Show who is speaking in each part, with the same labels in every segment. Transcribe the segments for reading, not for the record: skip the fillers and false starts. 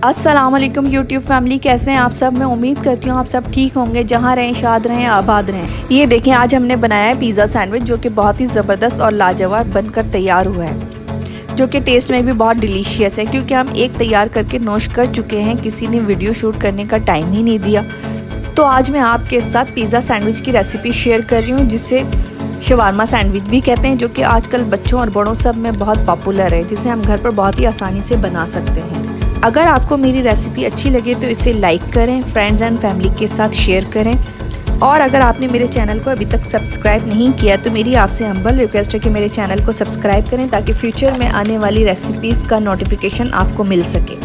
Speaker 1: अस्सलाम वालेकुम YouTube family, कैसे हैं आप सब। मैं उम्मीद करती हूँ आप सब ठीक होंगे, जहाँ रहें शाद रहें आबाद रहें। ये देखें, आज हमने बनाया है पिज़्ज़ा सैंडविच, जो कि बहुत ही ज़बरदस्त और लाजवाब बनकर तैयार हुआ है, जो कि टेस्ट में भी बहुत डिलीशियस है। क्योंकि हम एक तैयार करके नोश कर चुके हैं, किसी ने वीडियो शूट करने का टाइम ही नहीं दिया। तो आज मैं आपके साथ पिज़्ज़ा सैंडविच की रेसिपी शेयर कर रही हूँ, जिसे शवारमा सैंडविच भी कहते हैं, जो कि आजकल बच्चों और बड़ों सब में बहुत पॉपुलर है, जिसे हम घर पर बहुत ही आसानी से बना सकते हैं। अगर आपको मेरी रेसिपी अच्छी लगे तो इसे लाइक करें, फ्रेंड्स एंड फैमिली के साथ शेयर करें। और अगर आपने मेरे चैनल को अभी तक सब्सक्राइब नहीं किया तो मेरी आपसे हम्बल रिक्वेस्ट है कि मेरे चैनल को सब्सक्राइब करें, ताकि फ्यूचर में आने वाली रेसिपीज़ का नोटिफिकेशन आपको मिल सके।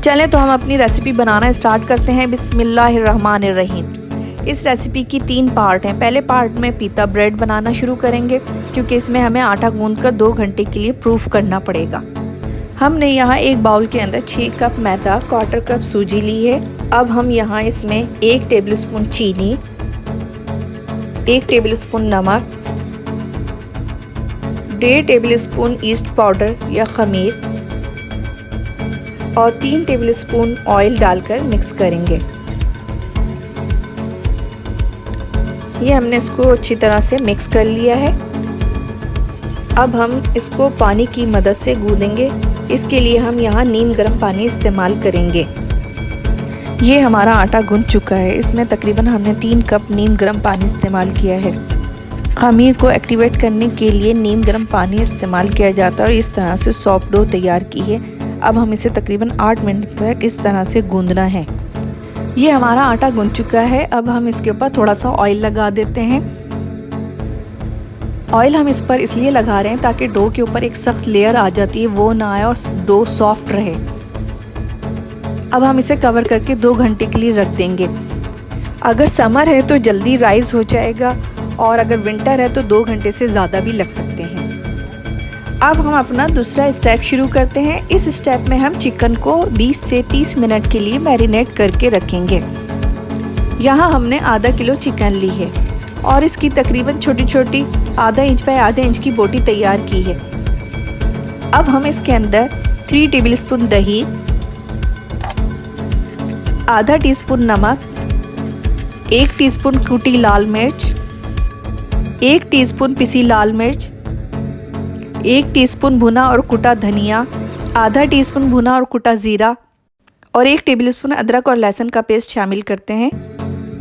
Speaker 1: चलें तो हम अपनी रेसिपी बनाना स्टार्ट करते हैं। बिस्मिल्लाहिर्रहमानिर्रहीम। इस रेसिपी की 3 पार्ट हैं। पहले पार्ट में पीता ब्रेड बनाना शुरू करेंगे, क्योंकि इसमें हमें आटा गूंदकर 2 घंटे के लिए प्रूफ करना पड़ेगा। हमने यहाँ एक बाउल के अंदर 6 कप मैदा, 1/4 कप सूजी ली है। अब हम यहाँ इसमें 1 टेबलस्पून चीनी, 1 टेबलस्पून नमक, 1.5 टेबलस्पून ईस्ट पाउडर या खमीर और 3 टेबलस्पून ऑयल डालकर मिक्स करेंगे। ये हमने इसको अच्छी तरह से मिक्स कर लिया है। अब हम इसको पानी की मदद से गूंदेंगे। इसके लिए हम यहाँ नीम गर्म पानी इस्तेमाल करेंगे। ये हमारा आटा गूंद चुका है। इसमें तकरीबन हमने 3 कप नीम गर्म पानी इस्तेमाल किया है। खमीर को एक्टिवेट करने के लिए नीम गर्म पानी इस्तेमाल किया जाता है और इस तरह से सॉफ्ट डो तैयार की है। अब हम इसे तकरीबन 8 मिनट तक इस तरह से गूंदना है। ये हमारा आटा गूंद चुका है। अब हम इसके ऊपर थोड़ा सा ऑयल लगा देते हैं। ऑयल हम इस पर इसलिए लगा रहे हैं ताकि डो के ऊपर एक सख्त लेयर आ जाती है, वो ना आए और डो सॉफ्ट रहे। अब हम इसे कवर करके 2 घंटे के लिए रख देंगे। अगर समर है तो जल्दी राइज हो जाएगा, और अगर विंटर है तो 2 घंटे से ज़्यादा भी लग सकते हैं। अब हम अपना दूसरा स्टेप शुरू करते हैं। इस स्टेप में हम चिकन को 20 से 30 मिनट के लिए मैरिनेट करके रखेंगे। यहाँ हमने आधा किलो चिकन ली है और इसकी तकरीबन छोटी छोटी आधा इंच बाय आधा इंच की बोटी तैयार की है। अब हम इसके अंदर 3 टेबलस्पून दही, आधा टीस्पून नमक, 1 टीस्पून कुटी लाल मिर्च, 1 टीस्पून पिसी लाल मिर्च, 1 टीस्पून भुना और कुटा धनिया, आधा टीस्पून भुना और कुटा ज़ीरा और 1 टेबलस्पून अदरक और लहसुन का पेस्ट शामिल करते हैं।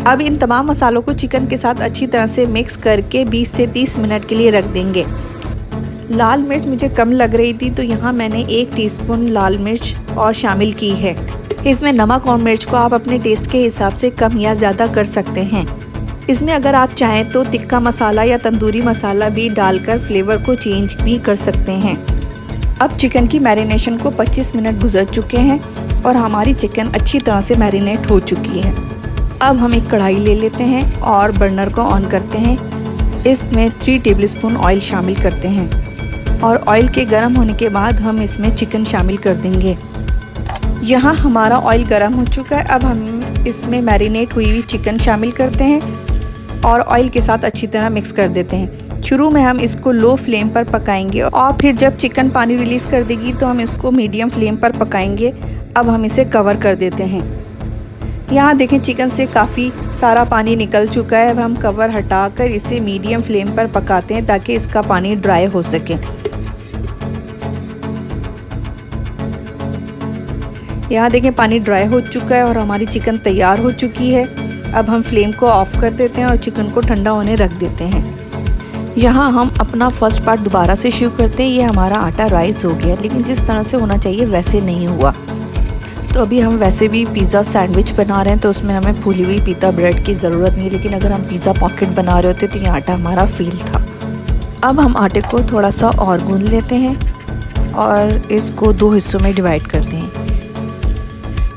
Speaker 1: अब इन तमाम मसालों को चिकन के साथ अच्छी तरह से मिक्स करके 20 से 30 मिनट के लिए रख देंगे। लाल मिर्च मुझे कम लग रही थी, तो यहाँ मैंने 1 टीस्पून लाल मिर्च और शामिल की है। इसमें नमक और मिर्च को आप अपने टेस्ट के हिसाब से कम या ज़्यादा कर सकते हैं। इसमें अगर आप चाहें तो तिक्का मसाला या तंदूरी मसाला भी डालकर फ्लेवर को चेंज भी कर सकते हैं। अब चिकन की मैरिनेशन को 25 मिनट गुजर चुके हैं और हमारी चिकन अच्छी तरह से मैरिनेट हो चुकी है। अब हम एक कढ़ाई ले लेते हैं और बर्नर को ऑन करते हैं। इसमें 3 टेबलस्पून ऑयल शामिल करते हैं और ऑयल के गर्म होने के बाद हम इसमें चिकन शामिल कर देंगे। यहाँ हमारा ऑयल गर्म हो चुका है। अब हम इसमें मैरिनेट हुई हुई चिकन शामिल करते हैं और ऑयल के साथ अच्छी तरह मिक्स कर देते हैं। शुरू में हम इसको लो फ्लेम पर पकाएंगे और फिर जब चिकन पानी रिलीज़ कर देगी तो हम इसको मीडियम फ्लेम पर पकाएंगे। अब हम इसे कवर कर देते हैं। यहाँ देखें, चिकन से काफ़ी सारा पानी निकल चुका है। अब हम कवर हटाकर इसे मीडियम फ्लेम पर पकाते हैं ताकि इसका पानी ड्राई हो सके। यहाँ देखें, पानी ड्राई हो चुका है और हमारी चिकन तैयार हो चुकी है। अब हम फ्लेम को ऑफ कर देते हैं और चिकन को ठंडा होने रख देते हैं। यहाँ हम अपना फर्स्ट पार्ट दोबारा से शुरू करते हैं। ये हमारा आटा राइस हो गया, लेकिन जिस तरह से होना चाहिए वैसे नहीं हुआ। तो अभी हम वैसे भी पिज़्ज़ा सैंडविच बना रहे हैं, तो उसमें हमें फूली हुई पीता ब्रेड की ज़रूरत नहीं है। लेकिन अगर हम पिज़्ज़ा पॉकेट बना रहे होते तो ये आटा हमारा फील था। अब हम आटे को थोड़ा सा और गूंद लेते हैं और इसको 2 हिस्सों में डिवाइड करते हैं।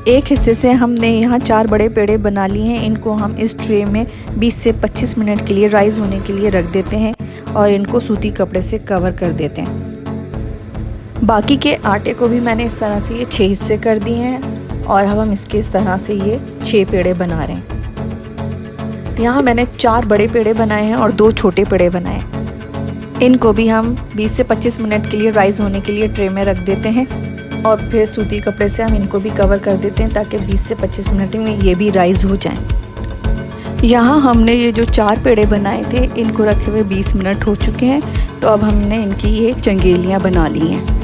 Speaker 1: एक हिस्से से हमने यहाँ 4 बड़े पेड़े बना लिए हैं। इनको हम इस ट्रे में 20 से 25 मिनट के लिए राइज होने के लिए रख देते हैं और इनको सूती कपड़े से कवर कर देते हैं। बाकी के आटे को भी मैंने इस तरह से ये 6 हिस्से कर दिए हैं और अब हम इसके इस तरह से ये 6 पेड़े बना रहे हैं। यहाँ मैंने 4 बड़े पेड़े बनाए हैं और 2 छोटे पेड़े बनाए। इनको भी हम 20 से 25 मिनट के लिए राइज होने के लिए ट्रे में रख देते हैं और फिर सूती कपड़े से हम इनको भी कवर कर देते हैं ताकि 20 से 25 मिनट में ये भी राइज़ हो जाएं। यहाँ हमने ये जो 4 पेड़े बनाए थे इनको रखे हुए 20 मिनट हो चुके हैं। तो अब हमने इनकी ये चंगेलियाँ बना ली हैं।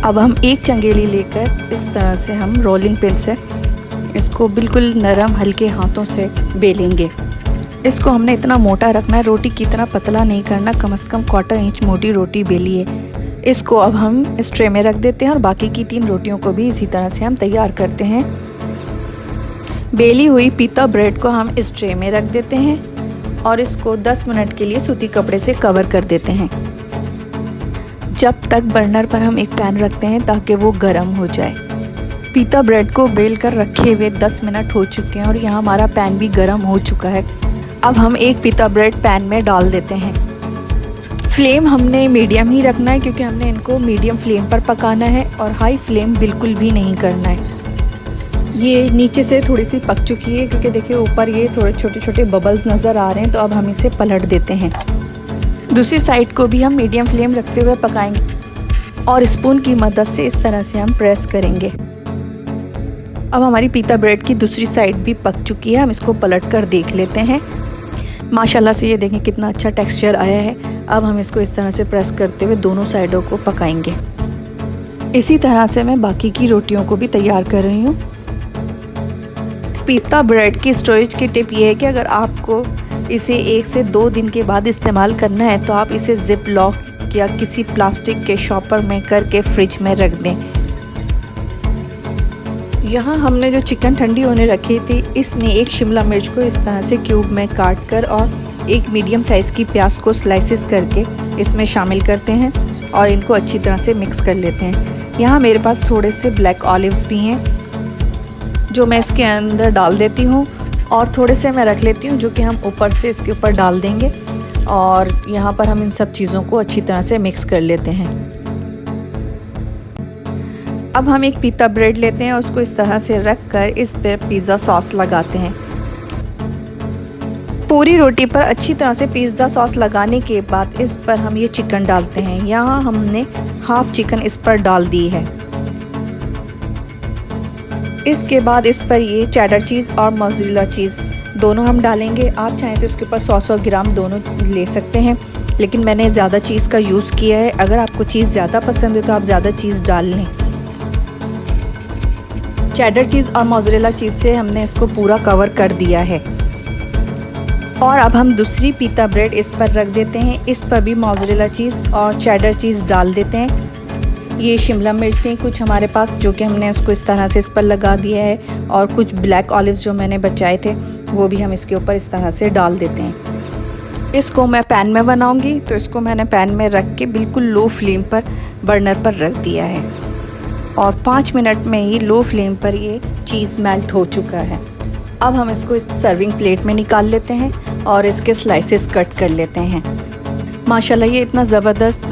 Speaker 1: अब हम एक चंगेली लेकर इस तरह से हम रोलिंग पिन से इसको बिल्कुल नरम हल्के हाथों से बेलेंगे। इसको हमने इतना मोटा रखना है, रोटी की तरह पतला नहीं करना, कम से कम 1/4 इंच मोटी रोटी बेली है। इसको अब हम इस ट्रे में रख देते हैं और बाकी की 3 रोटियों को भी इसी तरह से हम तैयार करते हैं। बेली हुई पीता ब्रेड को हम इस ट्रे में रख देते हैं और इसको 10 मिनट के लिए सूती कपड़े से कवर कर देते हैं, जब तक बर्नर पर हम एक पैन रखते हैं ताकि वो गर्म हो जाए। पीता ब्रेड को बेल कर रखे हुए 10 मिनट हो चुके हैं और यहाँ हमारा पैन भी गर्म हो चुका है। अब हम एक पीता ब्रेड पैन में डाल देते हैं। फ्लेम हमने मीडियम ही रखना है क्योंकि हमने इनको मीडियम फ्लेम पर पकाना है और हाई फ्लेम बिल्कुल भी नहीं करना है। ये नीचे से थोड़ी सी पक चुकी है क्योंकि देखिए ऊपर ये थोड़े छोटे छोटे बबल्स नज़र आ रहे हैं। तो अब हम इसे पलट देते हैं। दूसरी साइड को भी हम मीडियम फ्लेम रखते हुए पकाएंगे और स्पून की मदद से इस तरह से हम प्रेस करेंगे। अब हमारी पीता ब्रेड की दूसरी साइड भी पक चुकी है। हम इसको पलट कर देख लेते हैं। माशाल्लाह से ये देखें कितना अच्छा टेक्सचर आया है। अब हम इसको इस तरह से प्रेस करते हुए दोनों साइडों को पकाएंगे। इसी तरह से मैं बाकी की रोटियों को भी तैयार कर रही हूँ। पीता ब्रेड की स्टोरेज की टिप ये है कि अगर आपको इसे 1 से 2 दिन के बाद इस्तेमाल करना है तो आप इसे जिप लॉक या किसी प्लास्टिक के शॉपर में करके फ्रिज में रख दें। यहाँ हमने जो चिकन ठंडी होने रखी थी इसमें एक शिमला मिर्च को इस तरह से क्यूब में काट कर और एक मीडियम साइज़ की प्याज को स्लाइसेस करके इसमें शामिल करते हैं और इनको अच्छी तरह से मिक्स कर लेते हैं। यहाँ मेरे पास थोड़े से ब्लैक ऑलिव्स भी हैं जो मैं इसके अंदर डाल देती हूँ और थोड़े से मैं रख लेती हूँ जो कि हम ऊपर से इसके ऊपर डाल देंगे और यहाँ पर हम इन सब चीज़ों को अच्छी तरह से मिक्स कर लेते हैं। अब हम एक पीता ब्रेड लेते हैं और उसको इस तरह से रख कर इस पर पिज़्ज़ा सॉस लगाते हैं। पूरी रोटी पर अच्छी तरह से पिज़्ज़ा सॉस लगाने के बाद इस पर हम ये चिकन डालते हैं। यहाँ हमने हाफ़ चिकन इस पर डाल दी है। इसके बाद इस पर ये चेडर चीज़ और मोज़रेला चीज़ दोनों हम डालेंगे। आप चाहें तो इसके ऊपर 100 ग्राम दोनों ले सकते हैं, लेकिन मैंने ज़्यादा चीज़ का यूज़ किया है। अगर आपको चीज़ ज़्यादा पसंद है तो आप ज़्यादा चीज़ डाल लें। चेडर चीज़ और मोज़रेला चीज़ से हमने इसको पूरा कवर कर दिया है और अब हम दूसरी पीता ब्रेड इस पर रख देते हैं। इस पर भी मोज़रेला चीज़ और चेडर चीज़ डाल देते हैं। ये शिमला मिर्च थी कुछ हमारे पास जो कि हमने उसको इस तरह से इस पर लगा दिया है और कुछ ब्लैक ऑलिव्स जो मैंने बचाए थे वो भी हम इसके ऊपर इस तरह से डाल देते हैं। इसको मैं पैन में बनाऊंगी तो इसको मैंने पैन में रख के बिल्कुल लो फ्लेम पर बर्नर पर रख दिया है और 5 मिनट में ही लो फ्लेम पर ये चीज़ मेल्ट हो चुका है। अब हम इसको इस सर्विंग प्लेट में निकाल लेते हैं और इसके स्लाइसेस कट कर लेते हैं। माशाल्लाह ये इतना ज़बरदस्त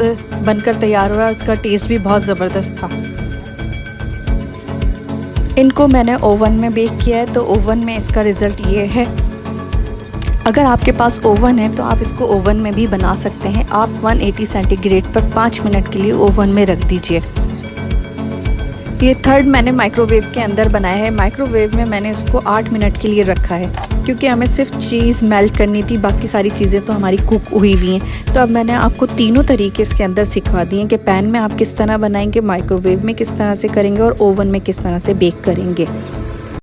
Speaker 1: बनकर तैयार हुआ और इसका टेस्ट भी बहुत ज़बरदस्त था। इनको मैंने ओवन में बेक किया है तो ओवन में इसका रिज़ल्ट ये है। अगर आपके पास ओवन है तो आप इसको ओवन में भी बना सकते हैं। आप 180 सेंटीग्रेड पर 5 मिनट के लिए ओवन में रख दीजिए। ये थर्ड मैंने माइक्रोवेव के अंदर बनाया है। माइक्रोवेव में मैंने इसको 8 मिनट के लिए रखा है क्योंकि हमें सिर्फ चीज़ मेल्ट करनी थी, बाकी सारी चीज़ें तो हमारी कुक हुई हुई हैं। तो अब मैंने आपको तीनों तरीके इसके अंदर सिखा दिए कि पैन में आप किस तरह बनाएंगे, माइक्रोवेव में किस तरह से करेंगे और ओवन में किस तरह से बेक करेंगे।